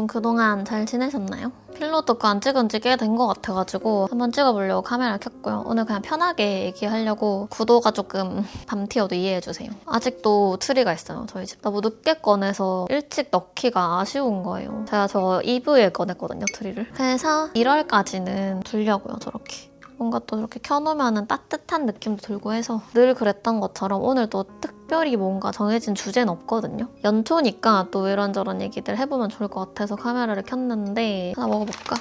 여러분 그동안 잘 지내셨나요? 필로토크 안 찍은 지 꽤 된 것 같아가지고 한번 찍어보려고 카메라를 켰고요. 오늘 그냥 편하게 얘기하려고 구도가 조금 밤티어도 이해해주세요. 아직도 트리가 있어요, 저희 집. 너무 늦게 꺼내서 일찍 넣기가 아쉬운 거예요. 제가 저 2부에 꺼냈거든요, 트리를. 그래서 1월까지는 두려고요, 저렇게. 뭔가 또 이렇게 켜놓으면 따뜻한 느낌도 들고 해서 늘 그랬던 것처럼 오늘도 특별히 뭔가 정해진 주제는 없거든요. 연초니까 또 이런저런 얘기들 해보면 좋을 것 같아서 카메라를 켰는데 하나 먹어볼까?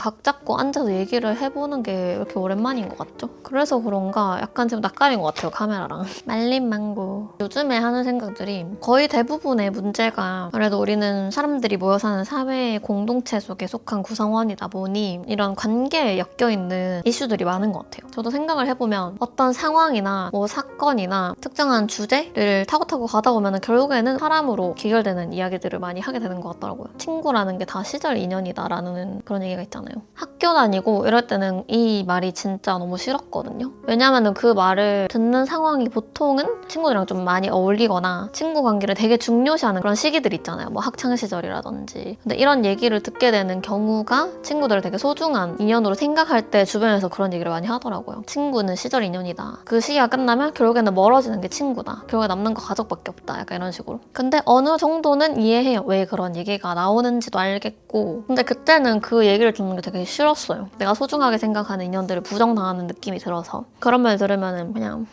각 잡고 앉아서 얘기를 해보는 게 왜 이렇게 오랜만인 것 같죠? 그래서 그런가 약간 지금 낯가린 것 같아요, 카메라랑. 말린 망고. 요즘에 하는 생각들이 거의 대부분의 문제가 그래도 우리는 사람들이 모여 사는 사회 공동체 속에 속한 구성원이다 보니 이런 관계에 엮여있는 이슈들이 많은 것 같아요. 저도 생각을 해보면 어떤 상황이나 뭐 사건이나 특정한 주제를 타고 가다 보면 결국에는 사람으로 귀결되는 이야기들을 많이 하게 되는 것 같더라고요. 친구라는 게 다 시절 인연이다라는 그런 얘기가 있잖아요. 학교 다니고 이럴 때는 이 말이 진짜 너무 싫었거든요. 왜냐하면 그 말을 듣는 상황이 보통은 친구들이랑 좀 많이 어울리거나 친구 관계를 되게 중요시하는 그런 시기들 있잖아요. 뭐 학창시절이라든지. 근데 이런 얘기를 듣게 되는 경우가 친구들을 되게 소중한 인연으로 생각할 때 주변에서 그런 얘기를 많이 하더라고요. 친구는 시절 인연이다. 그 시기가 끝나면 결국에는 멀어지는 게 친구다. 결국에 남는 거 가족밖에 없다. 약간 이런 식으로. 근데 어느 정도는 이해해요. 왜 그런 얘기가 나오는지도 알겠고. 근데 그때는 그 얘기를 듣는 게 되게 싫었어요. 내가 소중하게 생각하는 인연들을 부정당하는 느낌이 들어서. 그런 말 들으면은 그냥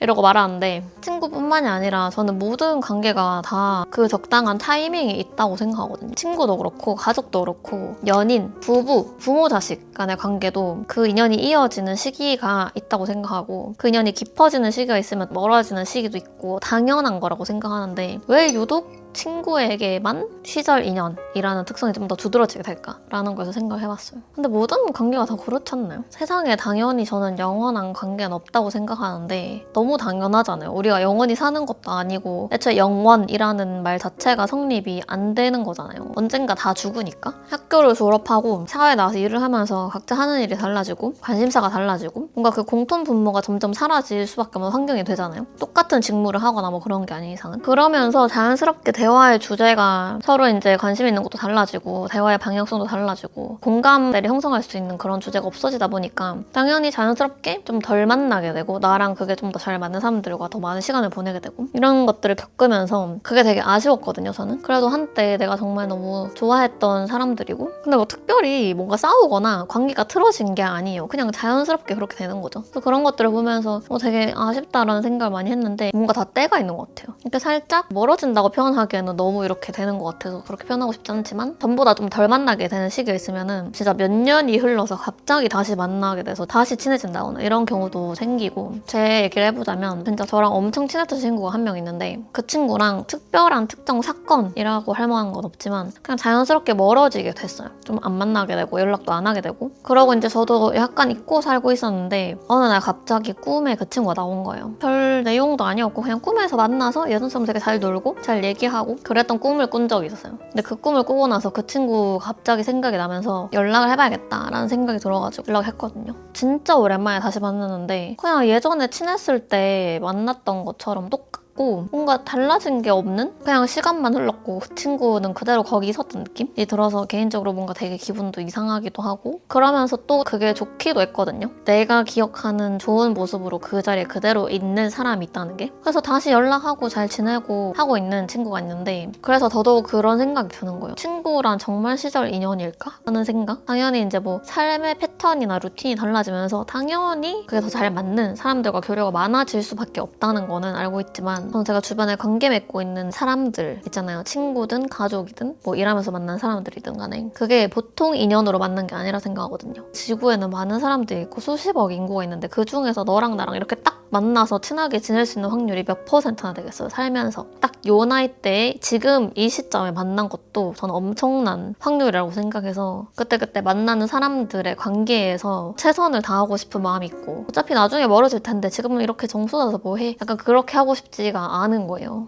이러고 말하는데 친구뿐만이 아니라 저는 모든 관계가 다 그 적당한 타이밍이 있다고 생각하거든요. 친구도 그렇고 가족도 그렇고 연인, 부부, 부모 자식 간의 관계도 그 인연이 이어지는 시기가 있다고 생각하고 그 인연이 깊어지는 시기가 있으면 멀어지는 시기도 있고 당연한 거라고 생각하는데 왜 유독 친구에게만 시절 인연이라는 특성이 좀 더 두드러지게 될까라는 거에서 생각을 해봤어요. 근데 모든 관계가 다 그렇지 않나요? 세상에 당연히 저는 영원한 관계는 없다고 생각하는데 너무 당연하잖아요. 우리가 영원히 사는 것도 아니고 애초에 영원이라는 말 자체가 성립이 안 되는 거잖아요. 언젠가 다 죽으니까. 학교를 졸업하고 사회에 나와서 일을 하면서 각자 하는 일이 달라지고 관심사가 달라지고 뭔가 그 공통 분모가 점점 사라질 수밖에 없는 환경이 되잖아요. 똑같은 직무를 하거나 뭐 그런 게 아닌 이상은. 그러면서 자연스럽게 대화의 주제가 서로 이제 관심 있는 것도 달라지고 대화의 방향성도 달라지고 공감대를 형성할 수 있는 그런 주제가 없어지다 보니까 당연히 자연스럽게 좀 덜 만나게 되고 나랑 그게 좀 더 잘 맞는 사람들과 더 많은 시간을 보내게 되고 이런 것들을 겪으면서 그게 되게 아쉬웠거든요, 저는. 그래도 한때 내가 정말 너무 좋아했던 사람들이고 근데 뭐 특별히 뭔가 싸우거나 관계가 틀어진 게 아니에요. 그냥 자연스럽게 그렇게 되는 거죠. 또 그런 것들을 보면서 되게 아쉽다라는 생각을 많이 했는데 뭔가 다 때가 있는 것 같아요. 이렇게 살짝 멀어진다고 표현하기에는 너무 이렇게 되는 것 같아서 그렇게 표현하고 싶지 않지만 전부 다 좀 덜 만나게 되는 시기가 있으면은 진짜 몇 년이 흘러서 갑자기 다시 만나게 돼서 다시 친해진다거나 이런 경우도 생기고 제 얘기를 해보자면 진짜 저랑 엄청 친했던 친구가 한 명 있는데 그 친구랑 특별한 특정 사건이라고 할 만한 건 없지만 그냥 자연스럽게 멀어지게 됐어요. 좀 안 만나게 되고 연락도 안 하게 되고 그러고 이제 저도 약간 잊고 살고 있었는데 어느 날 갑자기 꿈에 그 친구가 나온 거예요. 별 내용도 아니었고 그냥 꿈에서 만나서 예전처럼 되게 잘 놀고 잘 얘기하고 그랬던 꿈을 꾼 적이 있었어요. 근데 그 꿈을 꾸고 나서 그 친구 갑자기 생각이 나면서 연락을 해봐야겠다라는 생각이 들어가지고 연락을 했거든요. 진짜 오랜만에 다시 만났는데 그냥 예전에 친했을 때 만났던 것처럼 똑같고 뭔가 달라진 게 없는? 그냥 시간만 흘렀고 그 친구는 그대로 거기 있었던 느낌이 들어서 개인적으로 뭔가 되게 기분도 이상하기도 하고 그러면서 또 그게 좋기도 했거든요. 내가 기억하는 좋은 모습으로 그 자리에 그대로 있는 사람이 있다는 게 그래서 다시 연락하고 잘 지내고 하고 있는 친구가 있는데 그래서 더더욱 그런 생각이 드는 거예요. 친구란 정말 시절 인연일까? 하는 생각? 당연히 이제 뭐 삶의 패턴이나 루틴이 달라지면서 당연히 그게 더 잘 맞는 사람들과 교류가 많아질 수밖에 없다는 거는 알고 있지만 저는 제가 주변에 관계 맺고 있는 사람들 있잖아요. 친구든 가족이든 뭐 일하면서 만난 사람들이든 간에 그게 보통 인연으로 만난 게 아니라 생각하거든요. 지구에는 많은 사람들이 있고 수십억 인구가 있는데 그 중에서 너랑 나랑 이렇게 딱 만나서 친하게 지낼 수 있는 확률이 몇 퍼센트나 되겠어요, 살면서. 딱 요 나이 때에 지금 이 시점에 만난 것도 저는 엄청난 확률이라고 생각해서 그때그때 만나는 사람들의 관계에서 최선을 다하고 싶은 마음이 있고 어차피 나중에 멀어질 텐데 지금은 이렇게 정쏟아서 뭐해? 약간 그렇게 하고 싶지가 않은 거예요.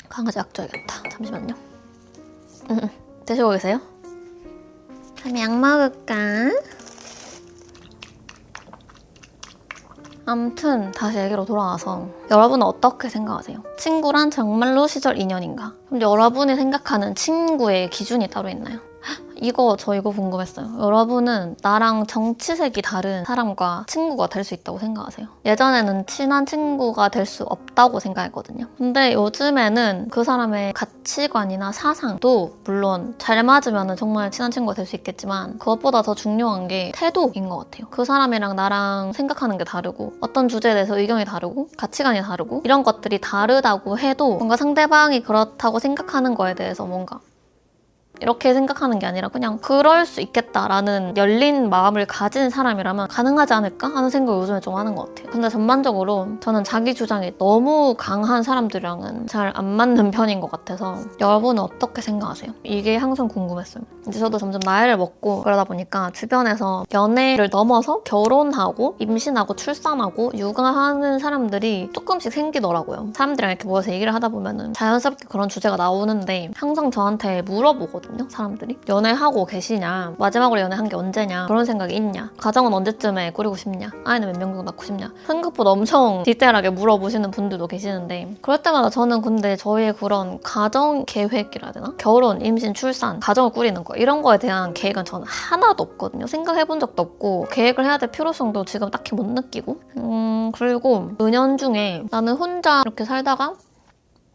강아지 약 줘야겠다. 잠시만요. 드시고 계세요? 그럼 약 먹을까? 암튼 다시 얘기로 돌아와서 여러분은 어떻게 생각하세요? 친구란 정말로 시절 인연인가? 그럼 여러분이 생각하는 친구의 기준이 따로 있나요? 저 이거 궁금했어요. 여러분은 나랑 정치색이 다른 사람과 친구가 될 수 있다고 생각하세요? 예전에는 친한 친구가 될 수 없다고 생각했거든요. 근데 요즘에는 그 사람의 가치관이나 사상도 물론 잘 맞으면 정말 친한 친구가 될 수 있겠지만 그것보다 더 중요한 게 태도인 것 같아요. 그 사람이랑 나랑 생각하는 게 다르고 어떤 주제에 대해서 의견이 다르고 가치관이 다르고 이런 것들이 다르다고 해도 뭔가 상대방이 그렇다고 생각하는 거에 대해서 뭔가 이렇게 생각하는 게 아니라 그냥 그럴 수 있겠다라는 열린 마음을 가진 사람이라면 가능하지 않을까 하는 생각을 요즘에 좀 하는 것 같아요. 근데 전반적으로 저는 자기 주장이 너무 강한 사람들이랑은 잘 안 맞는 편인 것 같아서 여러분은 어떻게 생각하세요? 이게 항상 궁금했어요. 이제 저도 점점 나이를 먹고 그러다 보니까 주변에서 연애를 넘어서 결혼하고 임신하고 출산하고 육아하는 사람들이 조금씩 생기더라고요. 사람들이랑 이렇게 모여서 얘기를 하다 보면은 자연스럽게 그런 주제가 나오는데 항상 저한테 물어보거든요. 사람들이 연애하고 계시냐, 마지막으로 연애한 게 언제냐, 그런 생각이 있냐, 가정은 언제쯤에 꾸리고 싶냐, 아이는 몇 명 정도 낳고 싶냐, 생각보다 엄청 디테일하게 물어보시는 분들도 계시는데 그럴 때마다 저는 근데 저희의 그런 가정 계획이라 해야 되나? 결혼, 임신, 출산, 가정을 꾸리는 거 이런 거에 대한 계획은 저는 하나도 없거든요. 생각해본 적도 없고 계획을 해야 될 필요성도 지금 딱히 못 느끼고 그리고 은연중에 나는 혼자 이렇게 살다가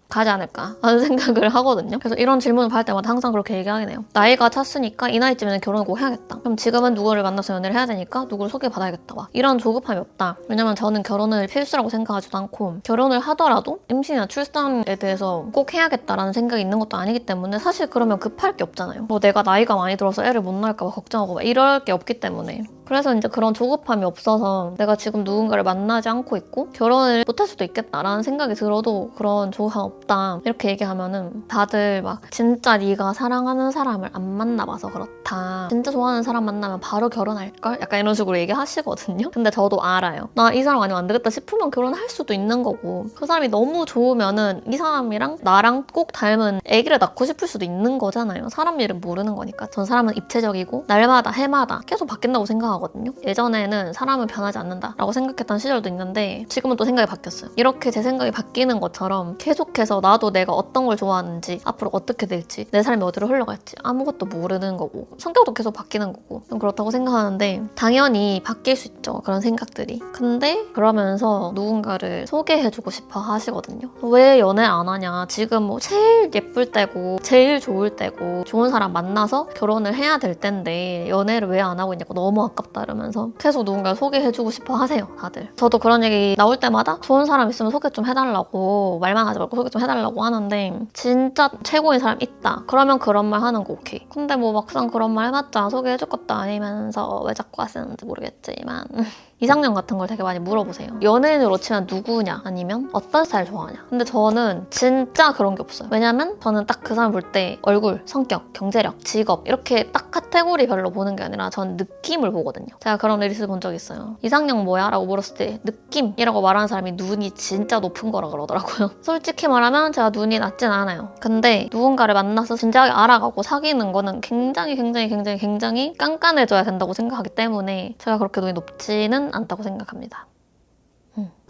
가지 않을까 하는 생각을 하거든요. 그래서 이런 질문을 받을 때마다 항상 그렇게 얘기하긴 해요. 나이가 찼으니까 이 나이쯤에는 결혼을 꼭 해야겠다. 그럼 지금은 누구를 만나서 연애를 해야 되니까 누구를 소개받아야겠다. 막 이런 조급함이 없다. 왜냐면 저는 결혼을 필수라고 생각하지도 않고 결혼을 하더라도 임신이나 출산에 대해서 꼭 해야겠다라는 생각이 있는 것도 아니기 때문에 사실 그러면 급할 게 없잖아요. 뭐 내가 나이가 많이 들어서 애를 못 낳을까 봐 걱정하고 막 이럴 게 없기 때문에 그래서 이제 그런 조급함이 없어서 내가 지금 누군가를 만나지 않고 있고 결혼을 못할 수도 있겠다라는 생각이 들어도 그런 조급함 없다 이렇게 얘기하면은 다들 막 진짜 네가 사랑하는 사람을 안 만나봐서 그렇다, 진짜 좋아하는 사람 만나면 바로 결혼할걸? 약간 이런 식으로 얘기하시거든요. 근데 저도 알아요. 나 이 사람 아니면 안 되겠다 싶으면 결혼할 수도 있는 거고 그 사람이 너무 좋으면은 이 사람이랑 나랑 꼭 닮은 아기를 낳고 싶을 수도 있는 거잖아요. 사람 일은 모르는 거니까. 전 사람은 입체적이고 날마다 해마다 계속 바뀐다고 생각하거든요. 예전에는 사람은 변하지 않는다라고 생각했던 시절도 있는데 지금은 또 생각이 바뀌었어요. 이렇게 제 생각이 바뀌는 것처럼 계속해서 나도 내가 어떤 걸 좋아하는지 앞으로 어떻게 될지 내 삶이 어디로 흘러갈지 아무것도 모르는 거고 성격도 계속 바뀌는 거고 좀 그렇다고 생각하는데 당연히 바뀔 수 있죠. 그런 생각들이. 근데 그러면서 누군가를 소개해주고 싶어 하시거든요. 왜 연애 안 하냐, 지금 뭐 제일 예쁠 때고 제일 좋을 때고 좋은 사람 만나서 결혼을 해야 될 텐데 연애를 왜 안 하고 있냐고 너무 아깝다 이러면서 계속 누군가를 소개해주고 싶어 하세요. 다들. 저도 그런 얘기 나올 때마다 좋은 사람 있으면 소개 좀 해달라고, 말만 하지 말고 소개 좀 해달라고 하는데 진짜 최고인 사람 있다 그러면 그런 말 하는 거 오케이. 근데 뭐 막상 그런 말 해봤자 소개해줄 것도 아니면서 왜 자꾸 하시는지 모르겠지만 이상형 같은 걸 되게 많이 물어보세요. 연예인으로 치면 누구냐 아니면 어떤 스타일 좋아하냐. 근데 저는 진짜 그런 게 없어요. 왜냐면 저는 딱 그 사람 볼 때 얼굴, 성격, 경제력, 직업 이렇게 딱 카테고리별로 보는 게 아니라 전 느낌을 보거든요. 제가 그런 리스트 본 적 있어요. 이상형 뭐야? 라고 물었을 때 느낌이라고 말하는 사람이 눈이 진짜 높은 거라 그러더라고요. 솔직히 말하면 제가 눈이 낮진 않아요. 근데 누군가를 만나서 진지하게 알아가고 사귀는 거는 굉장히 깐깐해져야 된다고 생각하기 때문에 제가 그렇게 눈이 높지는 않다고 생각합니다.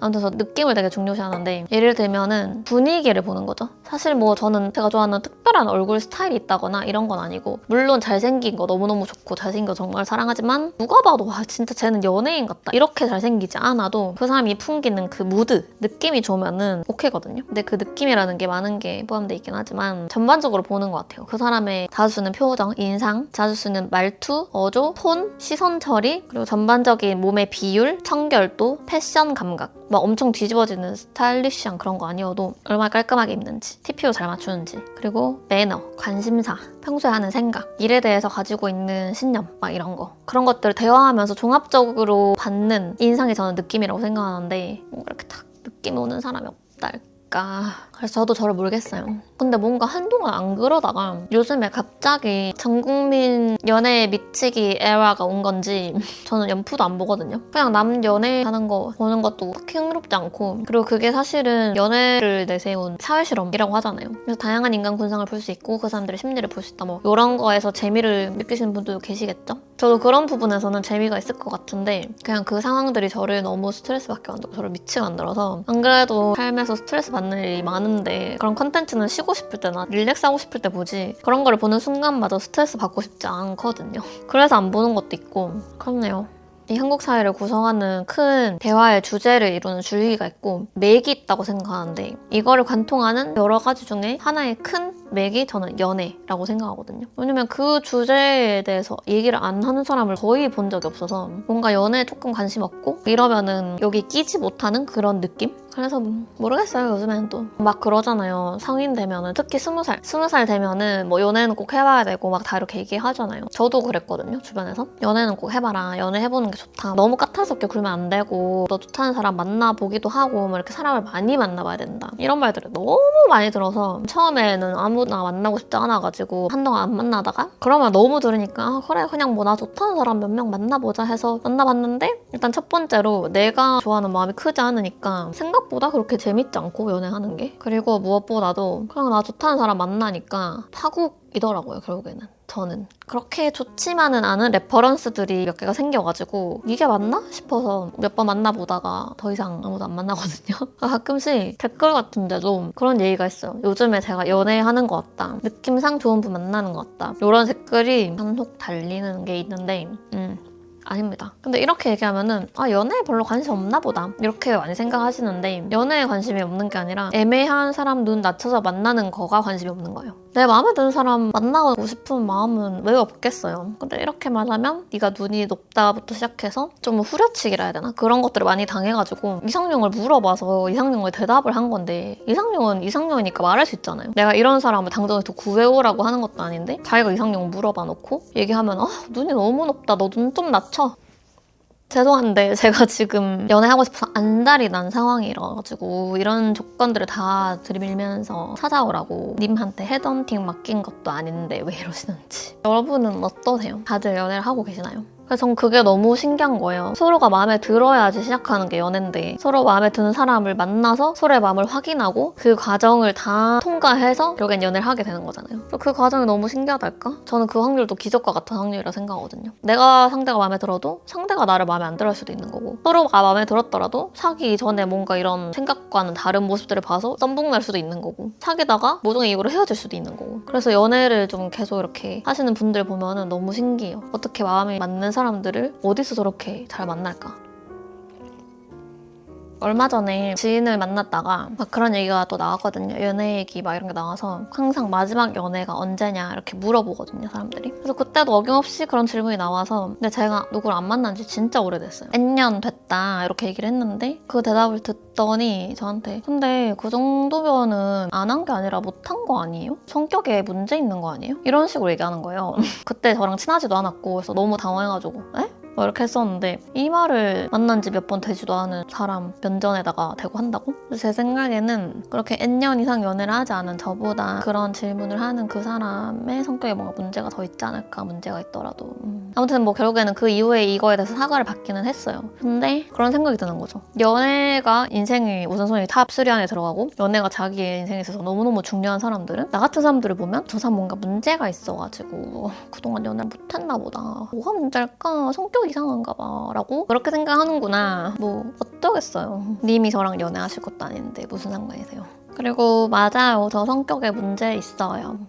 아무튼 저 느낌을 되게 중요시하는데 예를 들면은 분위기를 보는 거죠. 사실 뭐 저는 제가 좋아하는 특별한 얼굴 스타일이 있다거나 이런 건 아니고 물론 잘생긴 거 너무너무 좋고 잘생긴 거 정말 사랑하지만 누가 봐도 와 진짜 쟤는 연예인 같다 이렇게 잘생기지 않아도 그 사람이 풍기는 그 무드, 느낌이 좋으면은 오케이거든요. 근데 그 느낌이라는 게 많은 게 포함되어 있긴 하지만 전반적으로 보는 것 같아요. 그 사람의 자주 쓰는 표정, 인상, 자주 쓰는 말투, 어조, 톤, 시선 처리, 그리고 전반적인 몸의 비율, 청결도, 패션 감각. 막 엄청 뒤집어지는 스타일리시한 그런 거 아니어도 얼마나 깔끔하게 입는지, TPO 잘 맞추는지, 그리고 매너, 관심사, 평소에 하는 생각, 일에 대해서 가지고 있는 신념 막 이런 거. 그런 것들을 대화하면서 종합적으로 받는 인상이 저는 느낌이라고 생각하는데 뭔가 이렇게 딱 느낌이 오는 사람이 없달까? 그래서 저도 저를 모르겠어요. 근데 뭔가 한동안 안 그러다가 요즘에 갑자기 전 국민 연애에 미치기 에라가 온 건지 저는 연프도 안 보거든요. 그냥 남 연애하는 거 보는 것도 딱히 흥미롭지 않고, 그리고 그게 사실은 연애를 내세운 사회실험이라고 하잖아요. 그래서 다양한 인간 군상을 볼 수 있고 그 사람들의 심리를 볼 수 있다, 뭐 이런 거에서 재미를 느끼시는 분들도 계시겠죠? 저도 그런 부분에서는 재미가 있을 것 같은데 그냥 그 상황들이 저를 너무 스트레스받게 만들고 저를 미치게 만들어서, 안 그래도 삶에서 스트레스 받는 일이 많은데 그런 컨텐츠는 쉬고 싶을 때나 릴렉스하고 싶을 때 보지, 그런 거를 보는 순간마저 스트레스 받고 싶지 않거든요. 그래서 안 보는 것도 있고 그렇네요. 이 한국 사회를 구성하는 큰 대화의 주제를 이루는 줄기가 있고 맥이 있다고 생각하는데, 이거를 관통하는 여러 가지 중에 하나의 큰 맥이 저는 연애라고 생각하거든요. 왜냐면 그 주제에 대해서 얘기를 안 하는 사람을 거의 본 적이 없어서 뭔가 연애에 조금 관심 없고 이러면은 여기 끼지 못하는 그런 느낌? 그래서 모르겠어요. 요즘에는 또 막 그러잖아요. 성인 되면은, 특히 20살 되면은 뭐 연애는 꼭 해봐야 되고 막 다 이렇게 얘기하잖아요. 저도 그랬거든요. 주변에서 연애는 꼭 해봐라, 연애 해보는 게 좋다, 너무 까탈스럽게 굴면 안 되고 너 좋다는 사람 만나보기도 하고 뭐 이렇게 사람을 많이 만나봐야 된다, 이런 말들을 너무 많이 들어서 처음에는 아무나 만나고 싶지 않아가지고 한동안 안 만나다가 그러면 너무 들으니까 그래 그냥 뭐 나 좋다는 사람 몇 명 만나보자 해서 만나봤는데, 일단 첫 번째로 내가 좋아하는 마음이 크지 않으니까 생각보다 그렇게 재밌지 않고 연애하는 게, 그리고 무엇보다도 그냥 나 좋다는 사람 만나니까 파국이더라고요. 결국에는 저는 그렇게 좋지만은 않은 레퍼런스들이 몇 개가 생겨가지고 이게 맞나 싶어서 몇 번 만나보다가 더 이상 아무도 안 만나거든요. 가끔씩 댓글 같은데도 그런 얘기가 있어요. 요즘에 제가 연애하는 것 같다, 느낌상 좋은 분 만나는 것 같다, 이런 댓글이 간혹 달리는 게 있는데 아닙니다. 근데 이렇게 얘기하면은 연애에 별로 관심 없나 보다 이렇게 많이 생각하시는데, 연애에 관심이 없는 게 아니라 애매한 사람 눈 낮춰서 만나는 거가 관심이 없는 거예요. 내 마음에 드는 사람 만나고 싶은 마음은 왜 없겠어요. 근데 이렇게 말하면 네가 눈이 높다부터 시작해서 좀 후려치기라 해야 되나? 그런 것들을 많이 당해가지고 이상형을 물어봐서 이상형을 대답을 한 건데, 이상형은 이상형이니까 말할 수 있잖아요. 내가 이런 사람을 당장에서 구해오라고 하는 것도 아닌데 자기가 이상형을 물어봐 놓고 얘기하면 눈이 너무 높다, 너 눈 좀 낮춰. 죄송한데 제가 지금 연애하고 싶어서 안달이 난 상황이라가지고 이런 조건들을 다 들이밀면서 찾아오라고 님한테 헤드헌팅 맡긴 것도 아닌데 왜 이러시는지. 여러분은 어떠세요? 다들 연애를 하고 계시나요? 그래서 전 그게 너무 신기한 거예요. 서로가 마음에 들어야지 시작하는 게 연애인데, 서로 마음에 드는 사람을 만나서 서로의 마음을 확인하고 그 과정을 다 통과해서 결국엔 연애를 하게 되는 거잖아요. 그 과정이 너무 신기하달까? 저는 그 확률도 기적과 같은 확률이라 생각하거든요. 내가 상대가 마음에 들어도 상대가 나를 마음에 안 들어 할 수도 있는 거고, 서로가 마음에 들었더라도 사귀기 전에 뭔가 이런 생각과는 다른 모습들을 봐서 썸북 날 수도 있는 거고, 사귀다가 모종의 이유로 헤어질 수도 있는 거고. 그래서 연애를 좀 계속 이렇게 하시는 분들 보면은 너무 신기해요. 어떻게 마음이 맞는 사람들을 어디서 저렇게 잘 만날까? 얼마 전에 지인을 만났다가 막 그런 얘기가 또 나왔거든요. 연애 얘기 막 이런 게 나와서 항상 마지막 연애가 언제냐 이렇게 물어보거든요, 사람들이. 그래서 그때도 어김없이 그런 질문이 나와서, 근데 제가 누구를 안 만난 지 진짜 오래됐어요. N년 됐다 이렇게 얘기를 했는데, 그 대답을 듣더니 저한테 근데 그 정도면은 안 한 게 아니라 못 한 거 아니에요? 성격에 문제 있는 거 아니에요? 이런 식으로 얘기하는 거예요. 그때 저랑 친하지도 않았고 그래서 너무 당황해가지고 에? 뭐 이렇게 했었는데, 이 말을 만난 지 몇 번 되지도 않은 사람 면전에다가 대고 한다고? 제 생각에는 그렇게 N년 이상 연애를 하지 않은 저보다 그런 질문을 하는 그 사람의 성격에 뭔가 문제가 더 있지 않을까, 문제가 있더라도. 아무튼 뭐 결국에는 그 이후에 이거에 대해서 사과를 받기는 했어요. 근데 그런 생각이 드는 거죠. 연애가 인생의 우선순위 탑3 안에 들어가고 연애가 자기의 인생에 있어서 너무너무 중요한 사람들은, 나 같은 사람들을 보면 저 사람 뭔가 문제가 있어가지고 그동안 연애를 못했나 보다, 뭐가 문제일까, 성격 이상한가 봐 라고 그렇게 생각하는구나. 뭐 어쩌겠어요. 님이 저랑 연애하실 것도 아닌데 무슨 상관이세요. 그리고 맞아요, 저 성격에 문제 있어요.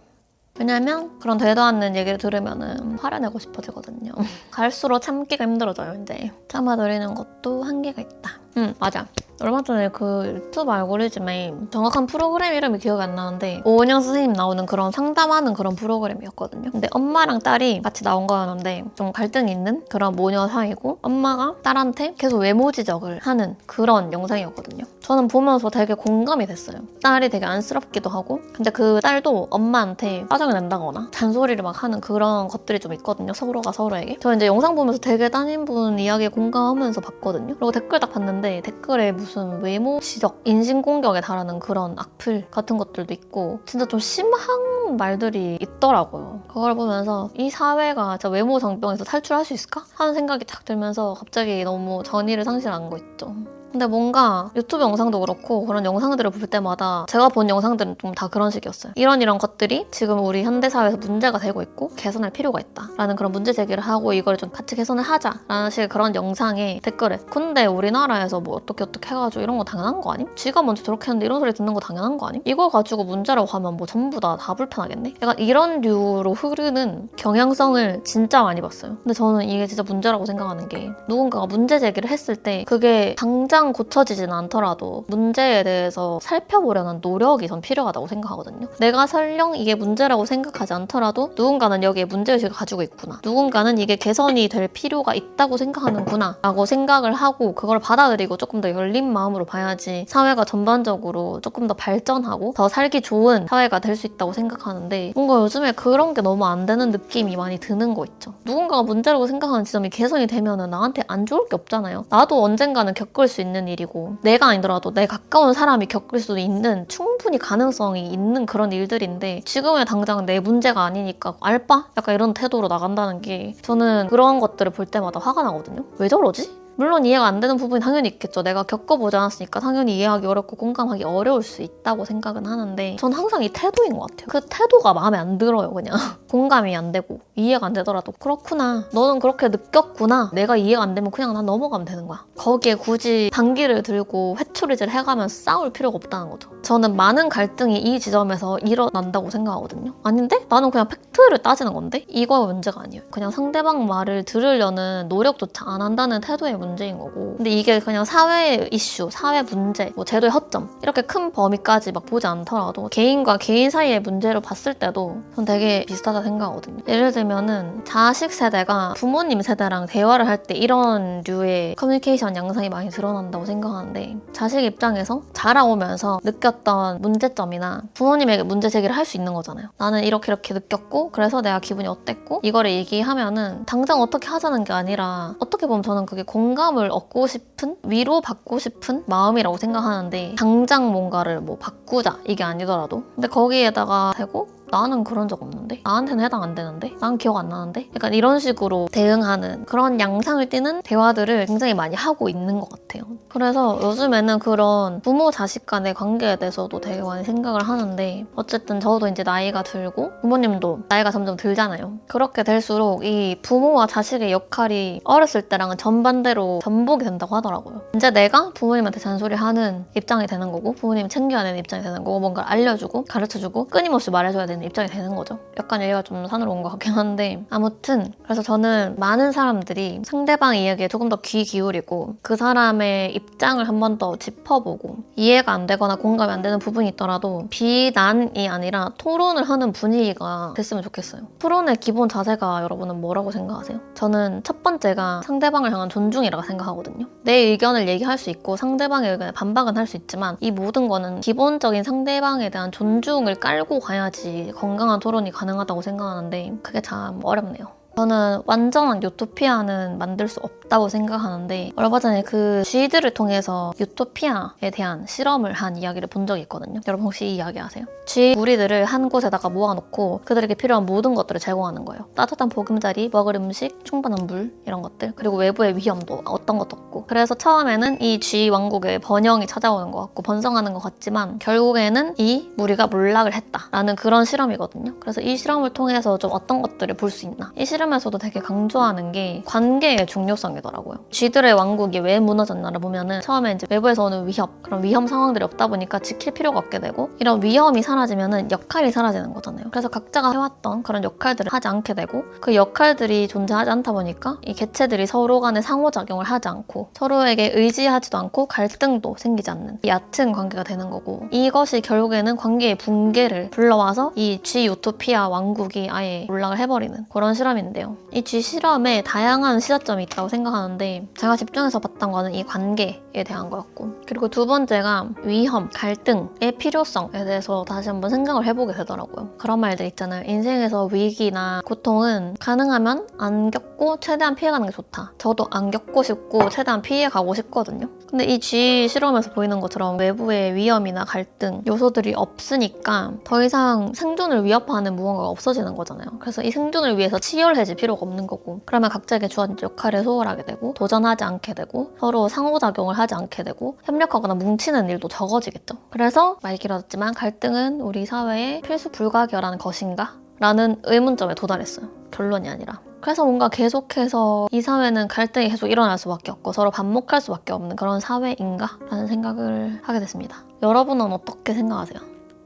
왜냐면 그런 되도 않는 얘기를 들으면은 화려내고 싶어지거든요. 갈수록 참기가 힘들어져요. 이제 참아들이는 것도 한계가 있다. 맞아. 얼마 전에 그 유튜브 알고리즘에 정확한 프로그램 이름이 기억이 안 나는데 오은영 선생님 나오는 그런 상담하는 그런 프로그램이었거든요. 근데 엄마랑 딸이 같이 나온 거였는데 좀 갈등이 있는 그런 모녀 사이고, 엄마가 딸한테 계속 외모 지적을 하는 그런 영상이었거든요. 저는 보면서 되게 공감이 됐어요. 딸이 되게 안쓰럽기도 하고, 근데 그 딸도 엄마한테 짜증을 낸다거나 잔소리를 막 하는 그런 것들이 좀 있거든요. 서로가 서로에게. 저 이제 영상 보면서 되게 따님분 이야기에 공감하면서 봤거든요. 그리고 댓글 딱 봤는데 댓글에 무슨 외모 지적, 인신공격에 달하는 그런 악플 같은 것들도 있고 진짜 좀 심한 말들이 있더라고요. 그걸 보면서 이 사회가 진짜 외모 정병에서 탈출할 수 있을까? 하는 생각이 딱 들면서 갑자기 너무 전의를 상실한 거 있죠. 근데 뭔가 유튜브 영상도 그렇고 그런 영상들을 볼 때마다 제가 본 영상들은 좀 다 그런 식이었어요. 이런 것들이 지금 우리 현대사회에서 문제가 되고 있고 개선할 필요가 있다라는 그런 문제 제기를 하고 이걸 좀 같이 개선을 하자라는 식의 그런 영상에 댓글에 근데 우리나라에서 뭐 어떻게 해가지고 이런 거 당연한 거 아님? 지가 먼저 저렇게 했는데 이런 소리 듣는 거 당연한 거 아님? 이걸 가지고 문제라고 하면 뭐 전부 다 불편하겠네? 약간 이런 류로 흐르는 경향성을 진짜 많이 봤어요. 근데 저는 이게 진짜 문제라고 생각하는 게 누군가가 문제 제기를 했을 때 그게 당장 고쳐지진 않더라도 문제에 대해서 살펴보려는 노력이 전 필요하다고 생각하거든요. 내가 설령 이게 문제라고 생각하지 않더라도 누군가는 여기에 문제의식을 가지고 있구나. 누군가는 이게 개선이 될 필요가 있다고 생각하는구나 라고 생각을 하고 그걸 받아들이고 조금 더 열린 마음으로 봐야지 사회가 전반적으로 조금 더 발전하고 더 살기 좋은 사회가 될 수 있다고 생각하는데 뭔가 요즘에 그런 게 너무 안 되는 느낌이 많이 드는 거 있죠. 누군가가 문제라고 생각하는 지점이 개선이 되면은 나한테 안 좋을 게 없잖아요. 나도 언젠가는 겪을 수 있는 일이고 내가 아니더라도 내 가까운 사람이 겪을 수도 있는 충분히 가능성이 있는 그런 일들인데 지금은 당장 내 문제가 아니니까 알바? 약간 이런 태도로 나간다는 게 저는 그런 것들을 볼 때마다 화가 나거든요. 왜 저러지? 물론 이해가 안 되는 부분이 당연히 있겠죠. 내가 겪어보지 않았으니까 당연히 이해하기 어렵고 공감하기 어려울 수 있다고 생각은 하는데 전 항상 이 태도인 것 같아요. 그 태도가 마음에 안 들어요. 그냥 공감이 안 되고 이해가 안 되더라도 그렇구나. 너는 그렇게 느꼈구나. 내가 이해가 안 되면 그냥 난 넘어가면 되는 거야. 거기에 굳이 단기를 들고 회초리질 해가면서 싸울 필요가 없다는 거죠. 저는 많은 갈등이 이 지점에서 일어난다고 생각하거든요. 아닌데? 나는 그냥 팩트를 따지는 건데? 이거 문제가 아니에요. 그냥 상대방 말을 들으려는 노력조차 안 한다는 태도의 문제인 거고 근데 이게 그냥 사회의 이슈, 사회 문제, 뭐 제도의 허점 이렇게 큰 범위까지 막 보지 않더라도 개인과 개인 사이의 문제로 봤을 때도 전 되게 비슷하다 생각하거든요. 예를 들면은 자식 세대가 부모님 세대랑 대화를 할 때 이런 류의 커뮤니케이션 양상이 많이 드러난다고 생각하는데 자식 입장에서 자라오면서 느꼈던 문제점이나 부모님에게 문제 제기를 할 수 있는 거잖아요. 나는 이렇게 느꼈고 그래서 내가 기분이 어땠고 이거를 얘기하면은 당장 어떻게 하자는 게 아니라 어떻게 보면 저는 그게 공감을 얻고 싶은 위로받고 싶은 마음이라고 생각하는데 당장 뭔가를 뭐 바꾸자 이게 아니더라도 근데 거기에다가 대고 나는 그런 적 없는데? 나한테는 해당 안 되는데? 난 기억 안 나는데? 약간 이런 식으로 대응하는 그런 양상을 띠는 대화들을 굉장히 많이 하고 있는 것 같아요. 그래서 요즘에는 그런 부모 자식 간의 관계에 대해서도 되게 많이 생각을 하는데 어쨌든 저도 이제 나이가 들고 부모님도 나이가 점점 들잖아요. 그렇게 될수록 이 부모와 자식의 역할이 어렸을 때랑은 전반대로 전복이 된다고 하더라고요. 이제 내가 부모님한테 잔소리하는 입장이 되는 거고 부모님이 챙겨야 되는 입장이 되는 거고 뭔가를 알려주고 가르쳐주고 끊임없이 말해줘야 되는 입장이 되는 거죠. 약간 얘가 좀 산으로 온 것 같긴 한데 아무튼 그래서 저는 많은 사람들이 상대방 이야기에 조금 더 귀 기울이고 그 사람의 입장을 한 번 더 짚어보고 이해가 안 되거나 공감이 안 되는 부분이 있더라도 비난이 아니라 토론을 하는 분위기가 됐으면 좋겠어요. 토론의 기본 자세가 여러분은 뭐라고 생각하세요? 저는 첫 번째가 상대방을 향한 존중이라고 생각하거든요. 내 의견을 얘기할 수 있고 상대방의 의견에 반박은 할 수 있지만 이 모든 거는 기본적인 상대방에 대한 존중을 깔고 가야지 건강한 토론이 가능하다고 생각하는데 그게 참 어렵네요. 저는 완전한 유토피아는 만들 수 없다고 생각하는데 얼마 전에 그 쥐들을 통해서 유토피아에 대한 실험을 한 이야기를 본 적이 있거든요. 여러분 혹시 이 이야기 아세요? 쥐 무리들을 한 곳에다가 모아놓고 그들에게 필요한 모든 것들을 제공하는 거예요. 따뜻한 보금자리, 먹을 음식, 충분한 물 이런 것들 그리고 외부의 위험도 어떤 것도 없고 그래서 처음에는 이 쥐 왕국에 번영이 찾아오는 것 같고 번성하는 것 같지만 결국에는 이 무리가 몰락을 했다라는 그런 실험이거든요. 그래서 이 실험을 통해서 좀 어떤 것들을 볼 수 있나 이 실험에서도 되게 강조하는 게 관계의 중요성이더라고요. 쥐들의 왕국이 왜 무너졌나를 보면은 처음에 이제 외부에서 오는 위협, 그런 위험 상황들이 없다 보니까 지킬 필요가 없게 되고 이런 위험이 사라지면은 역할이 사라지는 거잖아요. 그래서 각자가 해왔던 그런 역할들을 하지 않게 되고 그 역할들이 존재하지 않다 보니까 이 개체들이 서로 간에 상호작용을 하지 않고 서로에게 의지하지도 않고 갈등도 생기지 않는 얕은 관계가 되는 거고 이것이 결국에는 관계의 붕괴를 불러와서 이 쥐 유토피아 왕국이 아예 몰락을 해버리는 그런 실험인데 실험인데요. 이 G 실험에 다양한 시사점이 있다고 생각하는데 제가 집중해서 봤던 거는 이 관계에 대한 거였고, 그리고 두 번째가 위험, 갈등의 필요성에 대해서 다시 한번 생각을 해보게 되더라고요. 그런 말들 있잖아요. 인생에서 위기나 고통은 가능하면 안 겪고 최대한 피해가는 게 좋다. 저도 안 겪고 싶고 최대한 피해가고 싶거든요. 근데 이 G 실험에서 보이는 것처럼 외부의 위험이나 갈등 요소들이 없으니까 더 이상 생존을 위협하는 무언가가 없어지는 거잖아요. 그래서 이 생존을 위해서 치열해질 필요가 없는 거고, 그러면 각자에게 주어진 역할을 소홀하게 되고 도전하지 않게 되고 서로 상호작용을 하지 않게 되고 협력하거나 뭉치는 일도 적어지겠죠. 그래서 말 길어졌지만 갈등은 우리 사회의 필수 불가결한 것인가? 라는 의문점에 도달했어요. 결론이 아니라. 그래서 뭔가 계속해서 이 사회는 갈등이 계속 일어날 수밖에 없고 서로 반목할 수밖에 없는 그런 사회인가? 라는 생각을 하게 됐습니다. 여러분은 어떻게 생각하세요?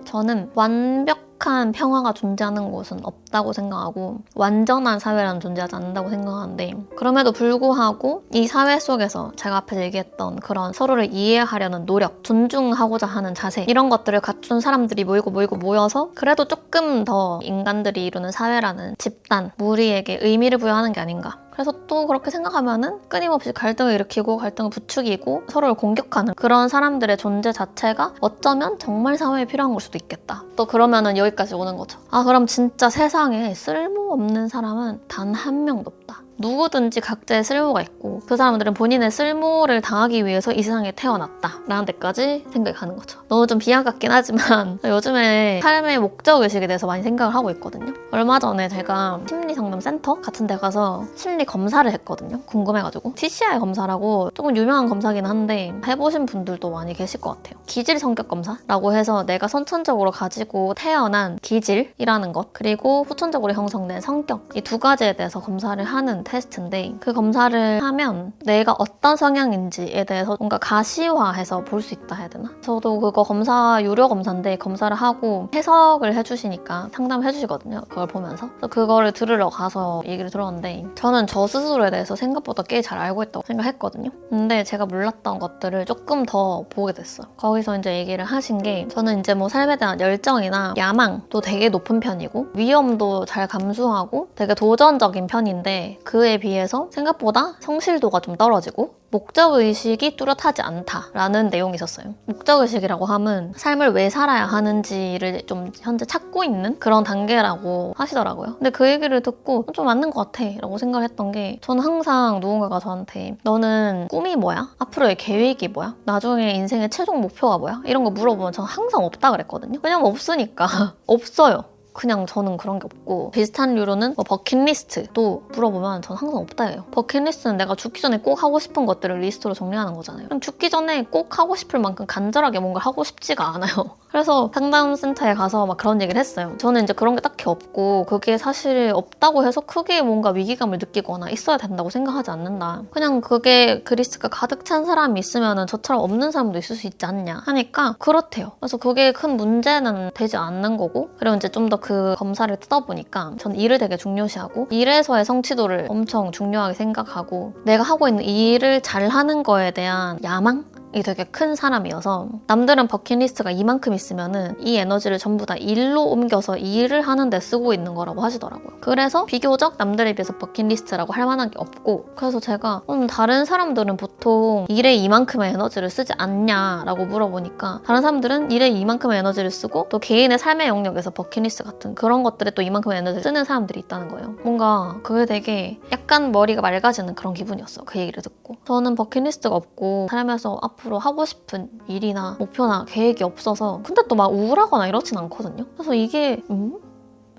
저는 완벽한 평화가 존재하는 곳은 없다고 생각하고 완전한 사회라는 존재하지 않는다고 생각하는데, 그럼에도 불구하고 이 사회 속에서 제가 앞에서 얘기했던 그런 서로를 이해하려는 노력, 존중하고자 하는 자세, 이런 것들을 갖춘 사람들이 모여서 그래도 조금 더 인간들이 이루는 사회라는 집단, 무리에게 의미를 부여하는 게 아닌가. 그래서 또 그렇게 생각하면은 끊임없이 갈등을 일으키고 갈등을 부추기고 서로를 공격하는 그런 사람들의 존재 자체가 어쩌면 정말 사회에 필요한 걸 수도 있겠다. 또 그러면은 여기까지 오는 거죠. 아, 그럼 진짜 세상에 쓸모없는 사람은 단 한 명도 없다. 누구든지 각자의 쓸모가 있고 그 사람들은 본인의 쓸모를 당하기 위해서 이 세상에 태어났다 라는 데까지 생각이 가는 거죠. 너무 좀 비약 같긴 하지만 요즘에 삶의 목적의식에 대해서 많이 생각을 하고 있거든요. 얼마 전에 제가 심리상담센터 같은 데 가서 심리 검사를 했거든요. 궁금해가지고. TCI 검사라고 조금 유명한 검사긴 한데 해보신 분들도 많이 계실 것 같아요. 기질 성격 검사라고 해서 내가 선천적으로 가지고 태어난 기질이라는 것, 그리고 후천적으로 형성된 성격, 이 두 가지에 대해서 검사를 하는 테스트인데, 그 검사를 하면 내가 어떤 성향인지에 대해서 뭔가 가시화해서 볼 수 있다 해야 되나? 저도 그거 검사, 유료 검사인데 검사를 하고 해석을 해주시니까 상담을 해주시거든요. 그걸 보면서. 그래서 그거를 들으러 가서 얘기를 들었는데 저는 저 스스로에 대해서 생각보다 꽤 잘 알고 있다고 생각했거든요. 근데 제가 몰랐던 것들을 조금 더 보게 됐어요. 거기서 이제 얘기를 하신 게, 저는 이제 뭐 삶에 대한 열정이나 야망도 되게 높은 편이고 위험도 잘 감수하고 되게 도전적인 편인데 그에 비해서 생각보다 성실도가 좀 떨어지고 목적의식이 뚜렷하지 않다라는 내용이 있었어요. 목적의식이라고 하면 삶을 왜 살아야 하는지를 좀 현재 찾고 있는 그런 단계라고 하시더라고요. 근데 그 얘기를 듣고 좀 맞는 것 같아 라고 생각을 했던 게, 저는 항상 누군가가 저한테 너는 꿈이 뭐야? 앞으로의 계획이 뭐야? 나중에 인생의 최종 목표가 뭐야? 이런 거 물어보면 저는 항상 없다 그랬거든요. 왜냐면 없으니까. 없어요. 그냥 저는 그런 게 없고, 비슷한 류로는 뭐 버킷리스트도 물어보면 저는 항상 없다 해요. 버킷리스트는 내가 죽기 전에 꼭 하고 싶은 것들을 리스트로 정리하는 거잖아요. 그럼 죽기 전에 꼭 하고 싶을 만큼 간절하게 뭔가 하고 싶지가 않아요. 그래서 상담센터에 가서 막 그런 얘기를 했어요. 저는 이제 그런 게 딱히 없고 그게 사실 없다고 해서 크게 뭔가 위기감을 느끼거나 있어야 된다고 생각하지 않는다. 그냥 그게 그 리스트가 가득 찬 사람이 있으면 저처럼 없는 사람도 있을 수 있지 않냐 하니까 그렇대요. 그래서 그게 큰 문제는 되지 않는 거고, 그리고 이제 좀 더 그 검사를 뜯어보니까 전 일을 되게 중요시하고 일에서의 성취도를 엄청 중요하게 생각하고 내가 하고 있는 일을 잘하는 거에 대한 야망? 이 되게 큰 사람이어서 남들은 버킷리스트가 이만큼 있으면은 이 에너지를 전부 다 일로 옮겨서 일을 하는데 쓰고 있는 거라고 하시더라고요. 그래서 비교적 남들에 비해서 버킷리스트라고 할 만한 게 없고, 그래서 제가 다른 사람들은 보통 일에 이만큼의 에너지를 쓰지 않냐라고 물어보니까 다른 사람들은 일에 이만큼의 에너지를 쓰고 또 개인의 삶의 영역에서 버킷리스트 같은 그런 것들에 또 이만큼의 에너지를 쓰는 사람들이 있다는 거예요. 뭔가 그게 되게 약간 머리가 맑아지는 그런 기분이었어, 그 얘기를 듣고. 저는 버킷리스트가 없고 살면서 앞으로 하고 싶은 일이나 목표나 계획이 없어서 근데 또 막 우울하거나 이렇진 않거든요. 그래서 이게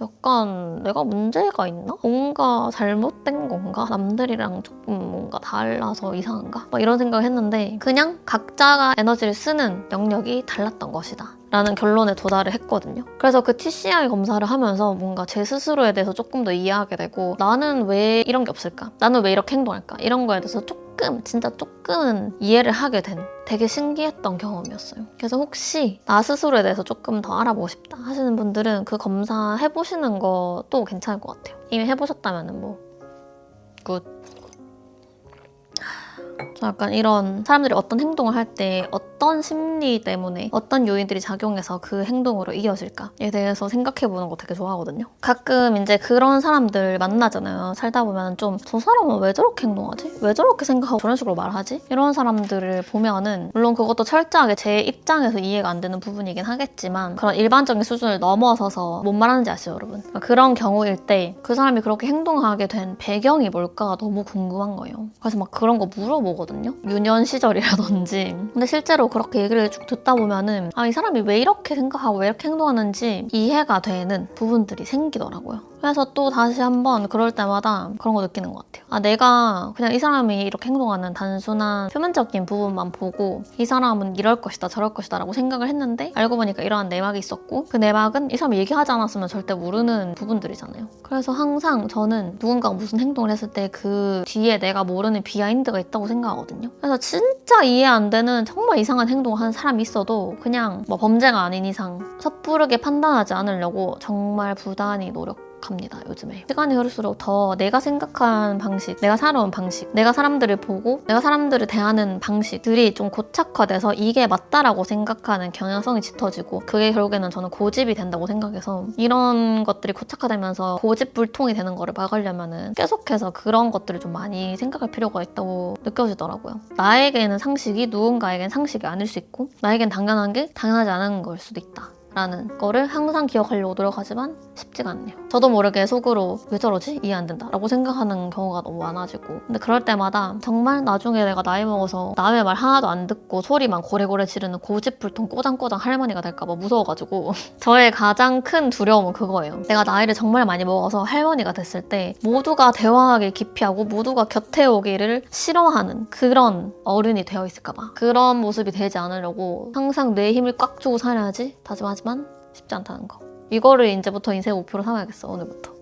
약간 내가 문제가 있나? 뭔가 잘못된 건가? 남들이랑 조금 뭔가 달라서 이상한가? 막 이런 생각을 했는데 그냥 각자가 에너지를 쓰는 영역이 달랐던 것이다 라는 결론에 도달을 했거든요. 그래서 그 TCI 검사를 하면서 뭔가 제 스스로에 대해서 조금 더 이해하게 되고, 나는 왜 이런 게 없을까? 나는 왜 이렇게 행동할까? 이런 거에 대해서 진짜 조금은 이해를 하게 된 되게 신기했던 경험이었어요. 그래서 혹시 나 스스로에 대해서 조금 더 알아보고 싶다 하시는 분들은 그 검사 해보시는 것도 괜찮을 것 같아요. 이미 해보셨다면 뭐 굿. 저 약간 이런 사람들이 어떤 행동을 할 때 어떤 심리 때문에 어떤 요인들이 작용해서 그 행동으로 이어질까에 대해서 생각해보는 거 되게 좋아하거든요. 가끔 이제 그런 사람들 만나잖아요. 살다 보면 좀 저 사람은 왜 저렇게 행동하지? 왜 저렇게 생각하고 저런 식으로 말하지? 이런 사람들을 보면은 물론 그것도 철저하게 제 입장에서 이해가 안 되는 부분이긴 하겠지만 그런 일반적인 수준을 넘어서서 뭔 말하는지 아시죠, 여러분? 그러니까 그런 경우일 때 그 사람이 그렇게 행동하게 된 배경이 뭘까가 너무 궁금한 거예요. 그래서 막 그런 거 물어보거든요. 유년 시절이라든지. 근데 실제로 그렇게 얘기를 쭉 듣다 보면은 이 사람이 왜 이렇게 생각하고 왜 이렇게 행동하는지 이해가 되는 부분들이 생기더라고요. 그래서 또 다시 한번 그럴 때마다 그런 거 느끼는 것 같아요. 내가 그냥 이 사람이 이렇게 행동하는 단순한 표면적인 부분만 보고 이 사람은 이럴 것이다 저럴 것이다 라고 생각을 했는데 알고 보니까 이러한 내막이 있었고 그 내막은 이 사람이 얘기하지 않았으면 절대 모르는 부분들이잖아요. 그래서 항상 저는 누군가가 무슨 행동을 했을 때 그 뒤에 내가 모르는 비하인드가 있다고 생각하거든요. 그래서 진짜 이해 안 되는 정말 이상한 행동을 하는 사람이 있어도 그냥 뭐 범죄가 아닌 이상 섣부르게 판단하지 않으려고 정말 부단히 합니다. 요즘에 시간이 흐를수록 더 내가 생각한 방식, 내가 살아온 방식, 내가 사람들을 보고 내가 사람들을 대하는 방식들이 좀 고착화돼서 이게 맞다라고 생각하는 경향성이 짙어지고 그게 결국에는 저는 고집이 된다고 생각해서 이런 것들이 고착화되면서 고집불통이 되는 거를 막으려면은 계속해서 그런 것들을 좀 많이 생각할 필요가 있다고 느껴지더라고요. 나에게는 상식이 누군가에겐 상식이 아닐 수 있고 나에겐 당연한 게 당연하지 않은 걸 수도 있다. 라는 거를 항상 기억하려고 노력하지만 쉽지가 않네요. 저도 모르게 속으로 왜 저러지? 이해 안 된다 라고 생각하는 경우가 너무 많아지고 근데 그럴 때마다 정말 나중에 내가 나이 먹어서 남의 말 하나도 안 듣고 소리만 고래고래 지르는 고집불통 꼬장꼬장 할머니가 될까봐 무서워가지고 저의 가장 큰 두려움은 그거예요. 내가 나이를 정말 많이 먹어서 할머니가 됐을 때 모두가 대화하길 기피하고 모두가 곁에 오기를 싫어하는 그런 어른이 되어 있을까봐 그런 모습이 되지 않으려고 항상 내 힘을 꽉 주고 살아야지 다짐하지만 쉽지 않다는 거. 이거를 이제부터 인생 목표로 삼아야겠어, 오늘부터.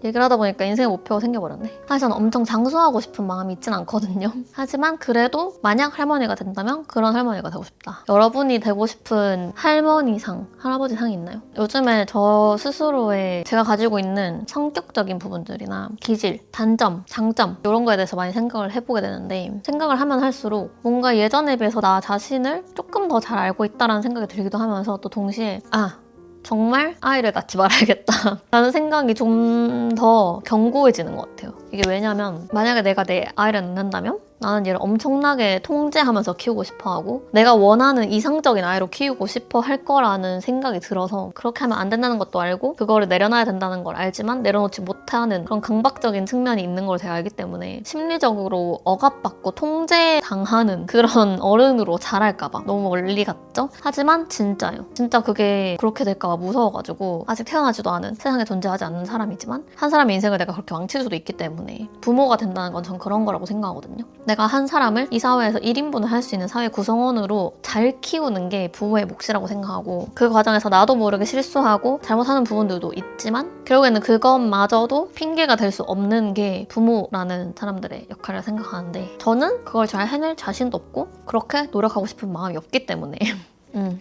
얘기를 하다 보니까 인생의 목표가 생겨버렸네. 사실 저는 엄청 장수하고 싶은 마음이 있진 않거든요. 하지만 그래도 만약 할머니가 된다면 그런 할머니가 되고 싶다. 여러분이 되고 싶은 할머니상, 할아버지상이 있나요? 요즘에 저 스스로의 제가 가지고 있는 성격적인 부분들이나 기질, 단점, 장점 이런 거에 대해서 많이 생각을 해보게 되는데 생각을 하면 할수록 뭔가 예전에 비해서 나 자신을 조금 더 잘 알고 있다는 생각이 들기도 하면서 또 동시에 정말 아이를 낳지 말아야겠다 라는 생각이 좀 더 견고해지는 것 같아요. 이게 왜냐면 만약에 내가 내 아이를 낳는다면 나는 얘를 엄청나게 통제하면서 키우고 싶어하고 내가 원하는 이상적인 아이로 키우고 싶어 할 거라는 생각이 들어서 그렇게 하면 안 된다는 것도 알고 그거를 내려놔야 된다는 걸 알지만 내려놓지 못하는 그런 강박적인 측면이 있는 걸 제가 알기 때문에 심리적으로 억압받고 통제당하는 그런 어른으로 자랄까봐 너무 멀리 갔죠? 하지만 진짜요. 진짜 그게 그렇게 될까봐 무서워가지고 아직 태어나지도 않은 세상에 존재하지 않는 사람이지만 한 사람의 인생을 내가 그렇게 망칠 수도 있기 때문에 부모가 된다는 건 전 그런 거라고 생각하거든요. 내가 한 사람을 이 사회에서 1인분을 할 수 있는 사회 구성원으로 잘 키우는 게 부모의 몫이라고 생각하고 그 과정에서 나도 모르게 실수하고 잘못하는 부분들도 있지만 결국에는 그것마저도 핑계가 될 수 없는 게 부모라는 사람들의 역할을 생각하는데 저는 그걸 잘 해낼 자신도 없고 그렇게 노력하고 싶은 마음이 없기 때문에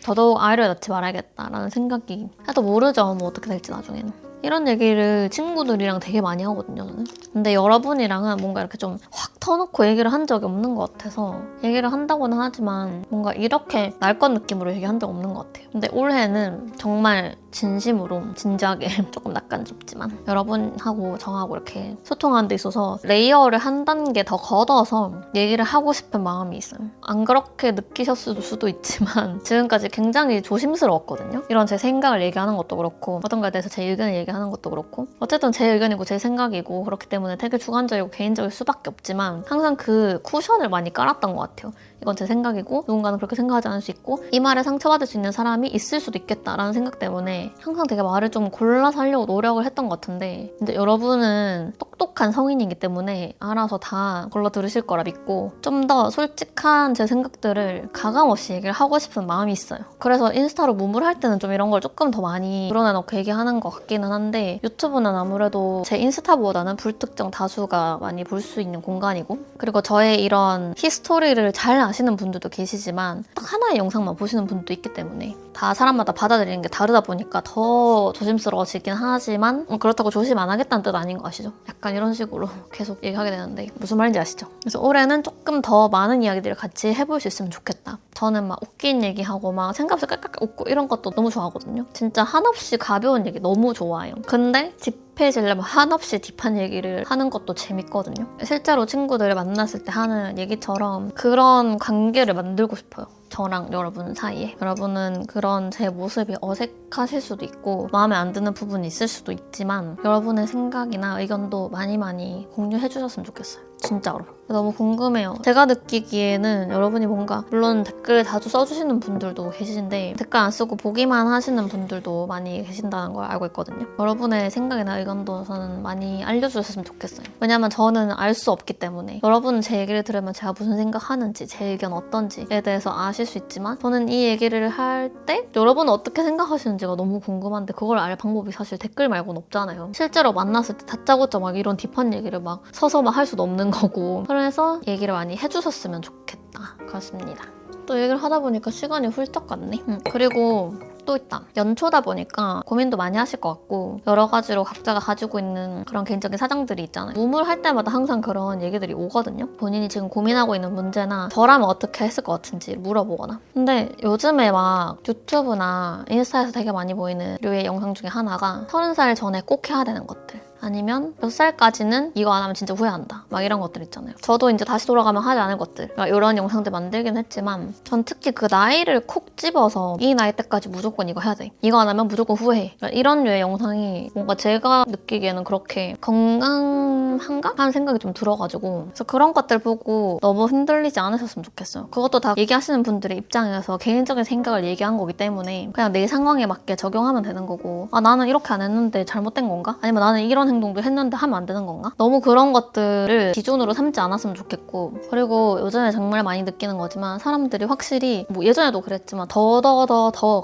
저도 아이를 낳지 말아야겠다라는 생각이 해도 모르죠. 뭐 어떻게 될지 나중에는. 이런 얘기를 친구들이랑 되게 많이 하거든요, 저는. 근데 여러분이랑은 뭔가 이렇게 좀 확 터놓고 얘기를 한 적이 없는 것 같아서 얘기를 한다고는 하지만 뭔가 이렇게 날 것 느낌으로 얘기한 적 없는 것 같아요. 근데 올해는 정말 진심으로 진지하게 조금 낯간지럽지만 여러분하고 저하고 이렇게 소통하는 데 있어서 레이어를 한 단계 더 걷어서 얘기를 하고 싶은 마음이 있어요. 안 그렇게 느끼셨을 수도 있지만 지금까지 굉장히 조심스러웠거든요. 이런 제 생각을 얘기하는 것도 그렇고 어떤 거에 대해서 제 의견을 얘기하는 것도 그렇고 어쨌든 제 의견이고 제 생각이고 그렇기 때문에 되게 주관적이고 개인적일 수밖에 없지만 항상 그 쿠션을 많이 깔았던 것 같아요. 이건 제 생각이고 누군가는 그렇게 생각하지 않을 수 있고 이 말에 상처받을 수 있는 사람이 있을 수도 있겠다라는 생각 때문에 항상 되게 말을 좀 골라서 하려고 노력을 했던 것 같은데 근데 여러분은 똑똑한 성인이기 때문에 알아서 다 골라 들으실 거라 믿고 좀 더 솔직한 제 생각들을 가감없이 얘기를 하고 싶은 마음이 있어요. 그래서 인스타로 무물할 때는 좀 이런 걸 조금 더 많이 드러내놓고 얘기하는 것 같기는 한데 유튜브는 아무래도 제 인스타보다는 불특정 다수가 많이 볼 수 있는 공간이고 그리고 저의 이런 히스토리를 잘 아시는 분들도 계시지만 딱 하나의 영상만 보시는 분도 있기 때문에 다 사람마다 받아들이는 게 다르다 보니까 더 조심스러워지긴 하지만 그렇다고 조심 안 하겠다는 뜻 아닌 거 아시죠? 약간 이런 이런 식으로 계속 얘기하게 되는데 무슨 말인지 아시죠? 그래서 올해는 조금 더 많은 이야기들을 같이 해볼 수 있으면 좋겠다. 저는 막 웃긴 얘기하고 막 생각 없이 깔깔깔 웃고 이런 것도 너무 좋아하거든요. 진짜 한없이 가벼운 얘기 너무 좋아해요. 근데 딥해지려면 한없이 딥한 얘기를 하는 것도 재밌거든요. 실제로 친구들을 만났을 때 하는 얘기처럼 그런 관계를 만들고 싶어요. 저랑 여러분 사이에. 여러분은 그런 제 모습이 어색하실 수도 있고 마음에 안 드는 부분이 있을 수도 있지만 여러분의 생각이나 의견도 많이 공유해 주셨으면 좋겠어요. 진짜로. 너무 궁금해요. 제가 느끼기에는 여러분이 뭔가 물론 댓글 자주 써주시는 분들도 계신데 댓글 안 쓰고 보기만 하시는 분들도 많이 계신다는 걸 알고 있거든요. 여러분의 생각이나 의견도 저는 많이 알려주셨으면 좋겠어요. 왜냐면 저는 알 수 없기 때문에 여러분은 제 얘기를 들으면 제가 무슨 생각하는지 제 의견 어떤지에 대해서 아실 수 있지만 저는 이 얘기를 할 때 여러분은 어떻게 생각하시는지가 너무 궁금한데 그걸 알 방법이 사실 댓글 말고는 없잖아요. 실제로 만났을 때 다짜고짜 막 이런 딥한 얘기를 막 서서 막 할 수도 없는 거고 그래서 얘기를 많이 해주셨으면 좋겠다. 그렇습니다. 또 얘기를 하다 보니까 시간이 훌쩍 갔네. 그리고 또 있다. 연초다 보니까 고민도 많이 하실 것 같고 여러 가지로 각자가 가지고 있는 그런 개인적인 사정들이 있잖아요. 우물할 때마다 항상 그런 얘기들이 오거든요. 본인이 지금 고민하고 있는 문제나 저라면 어떻게 했을 것 같은지 물어보거나. 근데 요즘에 막 유튜브나 인스타에서 되게 많이 보이는 류의 영상 중에 하나가 30살 전에 꼭 해야 되는 것들. 아니면 몇 살까지는 이거 안 하면 진짜 후회한다. 막 이런 것들 있잖아요. 저도 이제 다시 돌아가면 하지 않을 것들. 이런 영상들 만들긴 했지만 전 특히 그 나이를 콕 집어서 이 나이 때까지 무조건 이거 해야 돼. 이거 안 하면 무조건 후회해. 이런 류의 영상이 뭔가 제가 느끼기에는 그렇게 건강한가? 하는 생각이 좀 들어가지고 그래서 그런 것들 보고 너무 흔들리지 않으셨으면 좋겠어요. 그것도 다 얘기하시는 분들의 입장에서 개인적인 생각을 얘기한 거기 때문에 그냥 내 상황에 맞게 적용하면 되는 거고 아 나는 이렇게 안 했는데 잘못된 건가? 아니면 나는 이런 행동도 했는데 하면 안 되는 건가? 너무 그런 것들을 기준으로 삼지 않았으면 좋겠고 그리고 요즘에 정말 많이 느끼는 거지만 사람들이 확실히 뭐 예전에도 그랬지만 더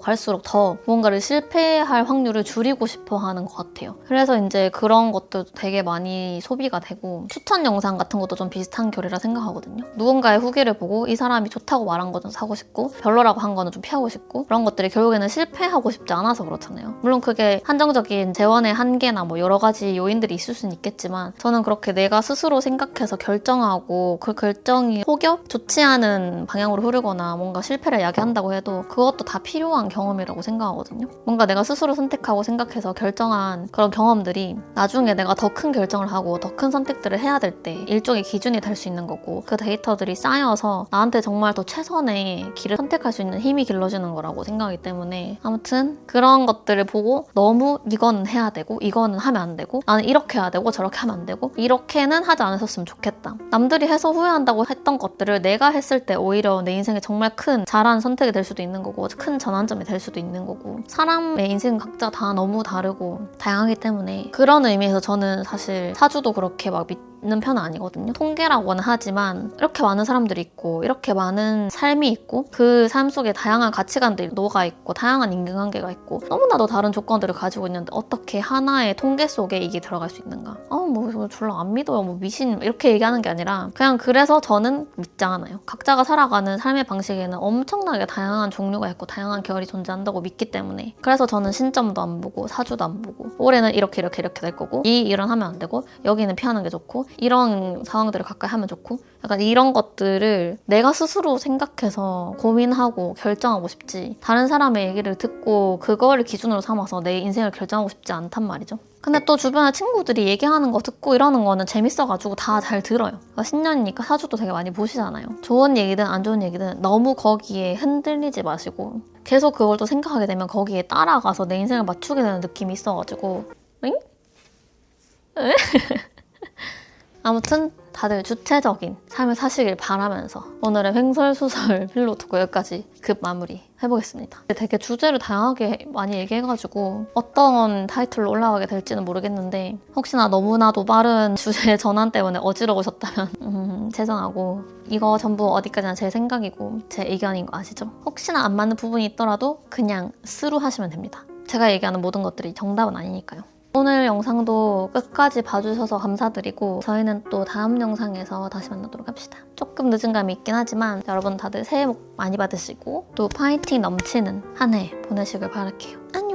갈수록 더 뭔가를 실패할 확률을 줄이고 싶어 하는 것 같아요. 그래서 이제 그런 것도 되게 많이 소비가 되고 추천 영상 같은 것도 좀 비슷한 결이라 생각하거든요. 누군가의 후기를 보고 이 사람이 좋다고 말한 거는 사고 싶고 별로라고 한 거는 좀 피하고 싶고 그런 것들이 결국에는 실패하고 싶지 않아서 그렇잖아요. 물론 그게 한정적인 재원의 한계나 뭐 여러 가지 요인들이 있을 수는 있겠지만 저는 그렇게 내가 스스로 생각해서 결정하고 그 결정이 혹여 좋지 않은 방향으로 흐르거나 뭔가 실패를 야기한다고 해도 그것도 다 필요한 경험이라고 생각하거든요. 뭔가 내가 스스로 선택하고 생각해서 결정한 그런 경험들이 나중에 내가 더 큰 결정을 하고 더 큰 선택들을 해야 될 때 일종의 기준이 될 수 있는 거고 그 데이터들이 쌓여서 나한테 정말 더 최선의 길을 선택할 수 있는 힘이 길러지는 거라고 생각하기 때문에 아무튼 그런 것들을 보고 너무 이거는 해야 되고 이거는 하면 안 되고 나는 이렇게 해야 되고 저렇게 하면 안 되고 이렇게는 하지 않으셨으면 좋겠다. 남들이 해서 후회한다고 했던 것들을 내가 했을 때 오히려 내 인생에 정말 큰 잘한 선택이 될 수도 있는 거고 큰 전환점이 될 수도 있는 거고 사람의 인생은 각자 다 너무 다르고 다양하기 때문에 그런 의미에서 저는 사실 사주도 그렇게 막 믿는 편은 아니거든요. 통계라고는 하지만 이렇게 많은 사람들이 있고 이렇게 많은 삶이 있고 그 삶 속에 다양한 가치관들이 녹아있고 다양한 인간관계가 있고 너무나도 다른 조건들을 가지고 있는데 어떻게 하나의 통계 속에 이게 들어갈 수 있는가? 뭐 이거 별로 안 믿어요. 뭐 미신 이렇게 얘기하는 게 아니라 그냥 그래서 저는 믿지 않아요. 각자가 살아가는 삶의 방식에는 엄청나게 다양한 종류가 있고 다양한 결이 존재한다고 믿기 때문에 그래서 저는 신점도 안 보고 사주도 안 보고 올해는 이렇게 될 거고 이 일은 하면 안 되고 여기는 피하는 게 좋고 이런 상황들을 가까이 하면 좋고 약간 이런 것들을 내가 스스로 생각해서 고민하고 결정하고 싶지 다른 사람의 얘기를 듣고 그거를 기준으로 삼아서 내 인생을 결정하고 싶지 않단 말이죠. 근데 또 주변에 친구들이 얘기하는 거 듣고 이러는 거는 재밌어가지고 다 잘 들어요. 그러니까 신년이니까 사주도 되게 많이 보시잖아요. 좋은 얘기든 안 좋은 얘기든 너무 거기에 흔들리지 마시고 계속 그걸 또 생각하게 되면 거기에 따라가서 내 인생을 맞추게 되는 느낌이 있어가지고 응? 아무튼 다들 주체적인 삶을 사시길 바라면서 오늘의 횡설수설 필로 토크 여기까지 급 마무리 해보겠습니다. 되게 주제를 다양하게 많이 얘기해가지고 어떤 타이틀로 올라가게 될지는 모르겠는데 혹시나 너무나도 빠른 주제 전환 때문에 어지러우셨다면 죄송하고 이거 전부 어디까지나 제 생각이고 제 의견인 거 아시죠? 혹시나 안 맞는 부분이 있더라도 그냥 스루하시면 됩니다. 제가 얘기하는 모든 것들이 정답은 아니니까요. 오늘 영상도 끝까지 봐주셔서 감사드리고 저희는 또 다음 영상에서 다시 만나도록 합시다. 조금 늦은 감이 있긴 하지만 여러분 다들 새해 복 많이 받으시고 또 파이팅 넘치는 한 해 보내시길 바랄게요. 안녕!